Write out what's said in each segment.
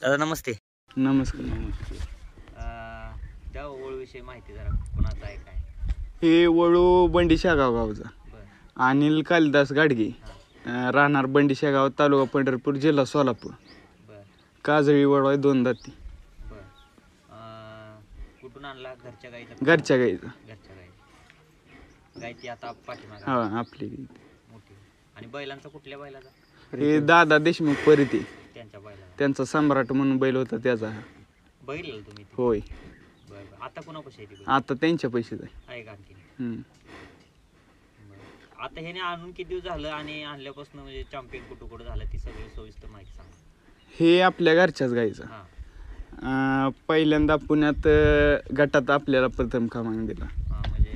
दादा नमस्ते. नमस्कार. त्या ओळूविषयी माहिती जरा कोणाचं आहे काय? हे वळू बंडी शेगाव गावचा बरं अनिल कालिदास गाडगे, राहणार बंडी शेगाव, तालुका पंढरपूर, जिल्हा सोलापूर. बरं काजळी वळू आहे, 2 दाती. बरं कुठून आणला? घरच्या गाईचा? घरच्या गाईचा. घरच्या गाई. गाय ती आता पाठीमागे हा आपली. मोठी. आणि बैलांचा कुठल्या बैलाचा? हे दादा देशमुख परिते, त्यांच्या बैलाचा. त्यांचा सम्राट म्हणून बैल होता त्याचा. बघितलं तुम्ही ते? होय. बरं आता कोणा पैसे आहे? आता त्यांच्या पैसेच आहे का आणखी? आहे. आता ह्याने आणून किती दिवस झालं आणि आणल्यापासून म्हणजे चॅम्पियन कुठं झालं ती सगळी सविस्तर माहिती सांगा. हे आपल्या घरच्याच गाईचा. हां पहिल्यांदा पुण्यात गटात आपल्याला प्रथम क्रमांक दिला.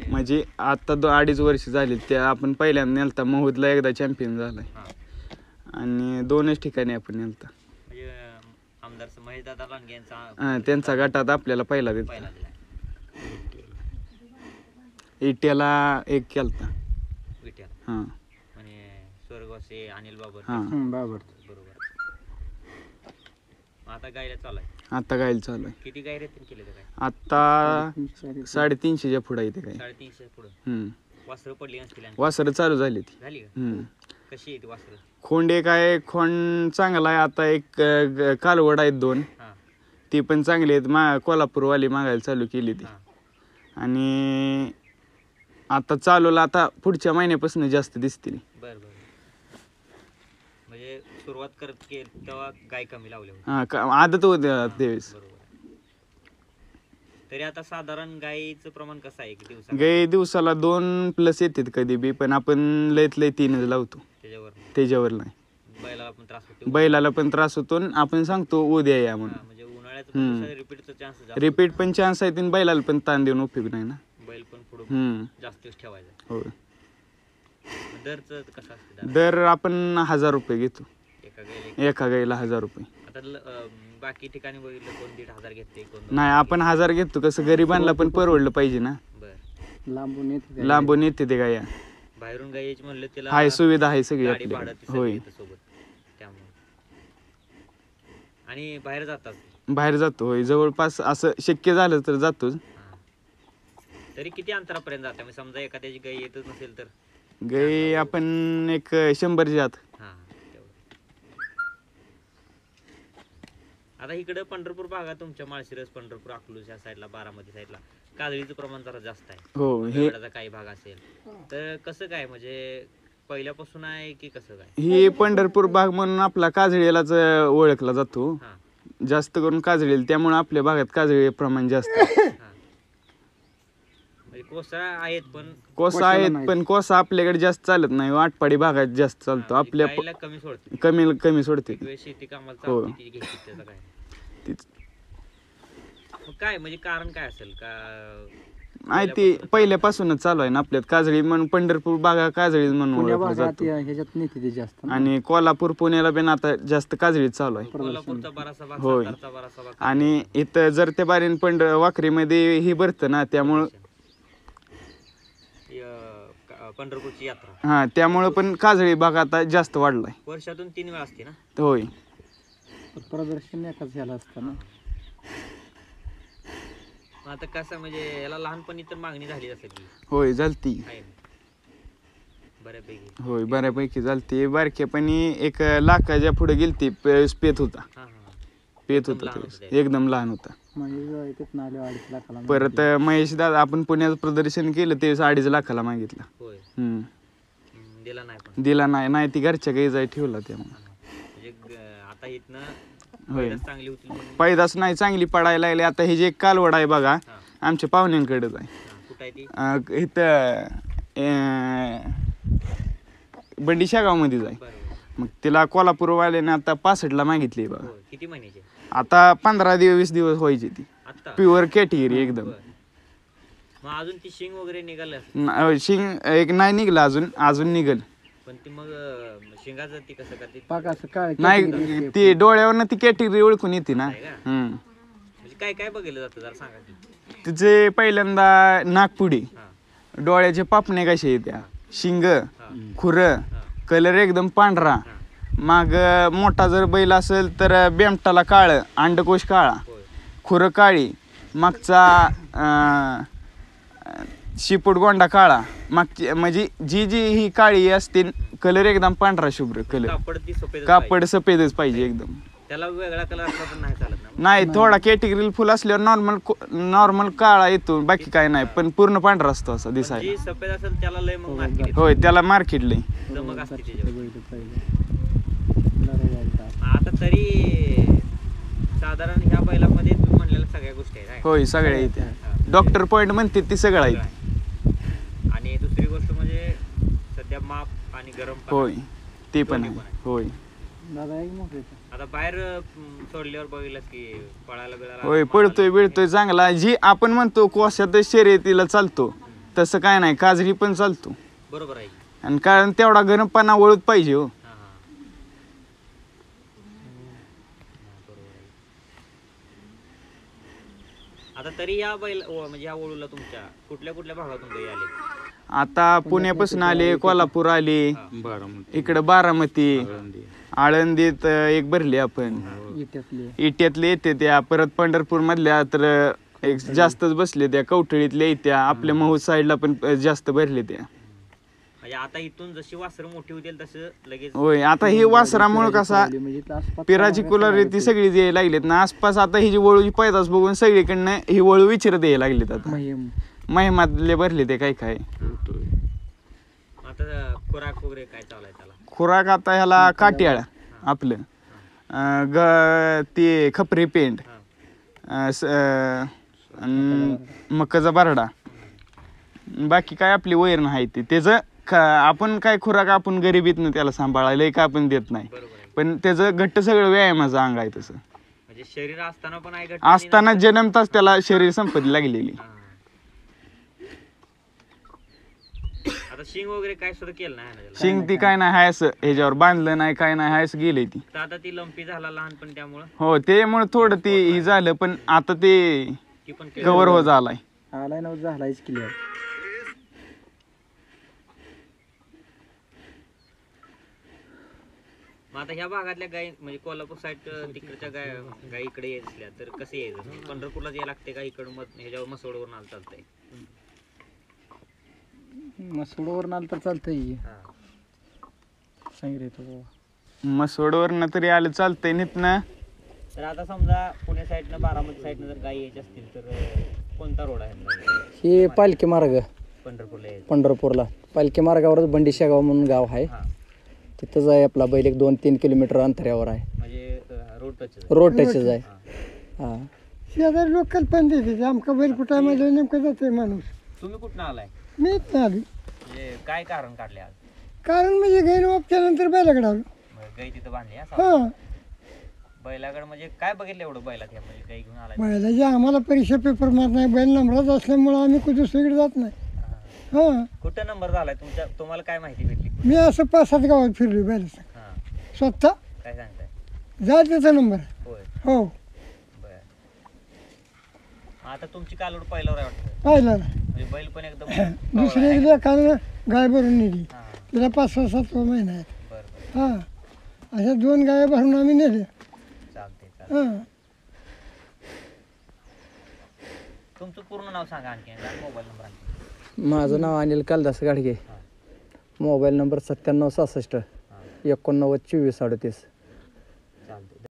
म्हणजे आता 2-2.5 वर्ष झाली. त्या आपण पहिल्यांदा नेलता महूदला, एकदा चॅम्पियन झालाय. आणि 2च ठिकाणी आपण नेलता. म्हणजे आमदार महेश दादा लांडगे यांचा त्यांचा गटात आपल्याला पहिला दिला. पहिला दिला. इट्याला एक केलता. विट्याला. हां म्हणजे स्वर्गवासी अनिल बाबर. हां बाबर. बरोबर. आता गायला चालू आहे. आता गायला चालू आहे. किती गाय रेतीन केले काय? आता 350च्या पुढे येते काय. 350 पुढे. वासरं पडली नसतील? वासरं चालू झाली ती. झाली का? कशी आहे ती वासरं? खोंडे काय, खोंड चांगला आहे. आता एक कालवड आहेत 2, हां ती पण चांगली आहेत. कोल्हापूरवाली मागायला चालू केली ती. हां. आणि आता चालूला आता पुढच्या महिन्यापासून जास्त दिसतील. बरं बरं. म्हणजे सुरुवात करत केली तेव्हा गाय कमी लावल्या हां आदत होते त्यावेळेस. बरोबर. तरी आता साधारण गायीचं प्रमाण कसं आहे? किती दिवसात? गाय दिवसाला 2+ येतात कधी बी, पण आपण लयत लय 3च लावतो. त्याच्यावर नाही. बैलाला पण त्रास होतो. बैलाला पण त्रास होतो. आपण सांगतो उद्या या म्हणून. म्हणजे उन्हाळ्यात रिपीटचा चान्स रिपीट पण चान्स आहे. आणि बैलाला पण ताण देऊन उपयोग नाही ना. बैल पण पुढे जास्त दिवस ठेवायचा. हो. दरचं कसं असतं? दर आपण 1000 रुपये घेतो. एका गाईला 1000 रुपये. आता बाकी ठिकाणी बघितलं कोण 1,500 घेते, कोण नाही, आपण 1000 घेतो. कसं गरीबांना पण परवडलं पाहिजे ना. बरं. लांबून येते ते गाया. बाहेरून गाय यायची म्हणलं तिला हाय, सुविधा आहे सगळी गाडी आपली. भाडं ती होय. सगळी येतं सोबत. त्यामुळे आणि बाहेर जातात. बाहेर जातो. होय, जवळपास असं शक्य झालं तर जातोच. तरी किती अंतरापर्यंत जाते? म्हणजे समजा एखाद्याची गाय येतच नसेल तर गाई आपण एक 100च्या आत. आता इकडं पंढरपूर भागात तुमच्या माळशिरस, पंढरपूर, अकलूज या साईडला, बारामती साईडला काजळीचं प्रमाण जरा जास्त आहे. हो. हे काही भाग असेल तर कसं काय, म्हणजे पहिल्यापासून आहे की कसं काय? हे पंढरपूर भाग म्हणून आपला काजळीलाच ओळखला जातो. जास्त करून काजळीला, त्यामुळे आपल्या भागात काजळी प्रमाण जास्त आहे. कोसा आहेत पण कोसा आपल्याकडे जास्त चालत नाही. आटपाडी भागात जास्त चालतो. आपल्या कमी सोडते. कमी सोडते. शेती कामाला काय म्हणजे कारण काय असेल का? नाही, ते पहिल्यापासूनच चालू आहे ना आपल्यात काजळी म्हणून. पंढरपूर भागा काजळी म्हणून ओळखला जातो. आणि कोल्हापूर, पुण्याला पण आता जास्त काजळी चालू आहे. कोल्हापूरचा बराचसा भाग, होय. सातारचा बराचसा भाग. आणि इथं जर त्या बारीन वाखरीमध्ये ही भरतं ना, त्यामुळं पंढरपूरची यात्रा. हा, त्यामुळे पण काजळी भाग आता जास्त वाढलाय. वर्षातून 3 वेळा असते ना? होय. प्रदर्शन एकाच झालं असतं ना. आता कसं म्हणजे याला लहानपणी तर मागणी झाली असेल की? होय, झालती. बऱ्यापैकी. होय, बऱ्यापैकी झालती. बारक्यापणी 1 लाखाच्या पुढे गेलती. पेत होता. एकदम लहान होता. परत महेश दादा, आपण पुण्याचं प्रदर्शन केलं ते 2.5 लाखाला मागितला. दिला नाही. ती घरच्या गाईचा ठेवला. त्यामुळे आता इथनं चांगली होती. पैदास नाही, चांगली पडायला लागली. आता हे जे कालवड आहे बघा, आमच्या पाहुण्यांकडेच आहे. इथं बंडी शेगाव मध्येच आहे. मग तिला कोल्हापूरवाल्याने आता 65ला मागितली बघा. किती महिन्याची? आता 15-20 दिवस व्हायची. ती प्युअर कॅटेगरी एकदम. अजून ती शिंग वगैरे निघाल? शिंग एक नाही निघलं अजून निघल. पण ती मग शिंगाचं ती कसं करते? नाही, ती डोळ्यावरनं ती कॅटेगरी ओळखून येते ना. काय काय बघितलं जातं जरा सांगा की. तिचे पहिल्यांदा नागपुडी, डोळ्याचे पापणे कसे येत्या, शिंग, खुर, कलर एकदम पांढरा, माग मोठा जर बैल असेल तर बेमटाला काळं, अंडकोश काळा, होय खुरं काळी, मागचा शिपूट गोंडा काळा, मागची म्हणजे जी जी ही काळी असते कलर एकदम पांढरा शुभ्र कलर, कापड ती सफेद कापड सफेदच पाहिजे एकदम. त्याला वेगळा कलर असला तर नाही चालत ना. नाही थोडा कॅटेगरी फुल असल्यावर नॉर्मल काळा येतो, बाकी काय नाही, पण पूर्ण पांढरा असतो असा दिसायला. जी सफेद असेल त्याला लय मग मार्केट होय त्याला मार्केट लय. चमक असते त्याच्यावर. बैल पाहिजे नरवायचा. आता तरी साधारण ह्या बैलामध्ये तुम्ही म्हणलेल्या सगळ्या गोष्टी आहेत होय सगळ्या इथे हा. डॉक्टर पॉइंट म्हणते ती सगळं आहे. आणि दुसरी गोष्ट म्हणजे सध्या माप आणि गरम होय ते पण आहे. होय दादा एक मोठे आता बाहेर सोडल्यावर बघितलं की पळायला बिळायला होय पळतोय बिळतोय चांगला. जी आपण म्हणतो कोशात शर्यतीला चालतो तसं काय नाही, काजरी पण चालतो. बरोबर आहे. आणि कारण तेवढा गरमपणा वळत पाहिजे हो. हा हा बरोबर आहे. आता तरी या बैल म्हणजे या ओळूला तुमच्या कुठल्या कुठल्या भागातून गाई आले? आता पुण्यापासून आले, कोल्हापूर आले, इकडं बारामती, आळंदीत एक भरली आपण, इट्यातले इट्यातले येते त्या, परत पंढरपूर मधल्या तर एक जास्तच बसले त्या, कवठळीतल्या येत्या, आपल्या महूद साईडला पण जास्त भरले त्या. म्हणजे आता इथून जशी वासरं मोठी होतील तसं लगेच होय आता ही वासरामुळे कसा म्हणजे इथं आसपास पिराची कुलारिती सगळी द्यायला लागलीत ना, आसपास आता ही जी वळूची पैदास बघून सगळीकडनं ही वळू विचारत यायला लागलीत. आता महिम महिमातले भरले ते काय काय. आता खुराक वगैरे काय चालू आहे त्याला? खुराक आता ह्याला काट्याळ आपलं ते खपरी पेंट, मकाचा बारडा, बाकी काय आपली वैर नाही ती. त्याचं आपण काय खुराक आपण गरिबीतनं त्याला सांभाळायला का आपण देत नाही, बरोबर आहे. पण त्याचं घट्ट सगळं व्यायामाचं अंग आहे. तसं म्हणजे शरीर असताना पण आहे असताना जन्मताच त्याला शरीर संपत्ती लागलेली. आता शिंग वगैरे काय सुद्धा केलं नाही ना त्याला? शिंग ती काय नाही हाय असं ह्याच्यावर बांधलं नाही काय नाही हाय असं गेलंय ती. तर आता ती लंपी झाला लहानपण त्यामुळं हो त्यामुळे थोडं ते हे झालं, पण आता ते ती पण कव्हर हो झालाय. आलाय ना झालायच क्लिअर. मग आता ह्या भागातल्या गाई म्हणजे कोल्हापूर साईड तिकडच्या गाई इकडे यायचं असल्या तर कसं यायचं? म्हणजे पंढरपूरला यायला लागते का इकडं मग ह्याच्यावर मसोडवरून आलं चालतंय? मसुडवर आलं तर चालतंय. हा. सांगितलं मसोडवरनं तरी आलं चालतंय नीतनं. तर आता समजा पुणे साईडनं बारामती साईडनं जर गाई यायची असतील तर कोणता रोड आहे हे पालखी मार्ग पंढरपूरला यायचं? पंढरपूरला पालखी मार्गावरच बंडीशेगाव म्हणून गाव आहे, हा तिथंच आहे आपला बैल. एक 2-3 किलोमीटर अंतरावर आहे, म्हणजे रोड टच रोड टचच आहे. हा. हा शेजारी लोकल पण देते आमका बैल कुठं म्हणजे नेमकं जाते माणूस. तुम्ही कुठनं आलाय? मी इथं आलो, म्हणजे काय कारण काढले आज? कारण म्हणजे गैर वापच्यानंतर बैलाकडे आलो. म्हणजे गाई तिथं बांधली हा? हां बैलाकडे म्हणजे काय बघितलं एवढं बैलात ह्या म्हणजे गाई घेऊन आलाय? बैलाची आम्हाला परीक्षा पेपर मारत नाही, बैल नंबरात असल्यामुळं आम्ही कुठं दुसरीकडे जात नाही. हा. हां कुठं नंबर झालाय तुमच्या? तुम्हाला काय माहिती भेटली? मी असं 5-7 गावात फिरलो बैलाचं हा स्वतः. काय सांगताय? जा त्याचा नंबर आहे. होय हो बर. आता तुमची कालोड पहिल्यावर आहे वाटतं, पाहिलं ना. म्हणजे बैल पण एकदम दुसरी एकदा एखादं गाय भरून नेली, हा तिला 5-6-7 महिना आहे. बर बर हां अशा 2 गाय भरून आम्ही नेले. चालते चालते. हां तुमचं पूर्ण नाव सांगा आणखी मोबाईल नंबर आणखी. माझं नाव अनिल कालदास गाडगे, मोबाईल नंबर 9766 89 24 38.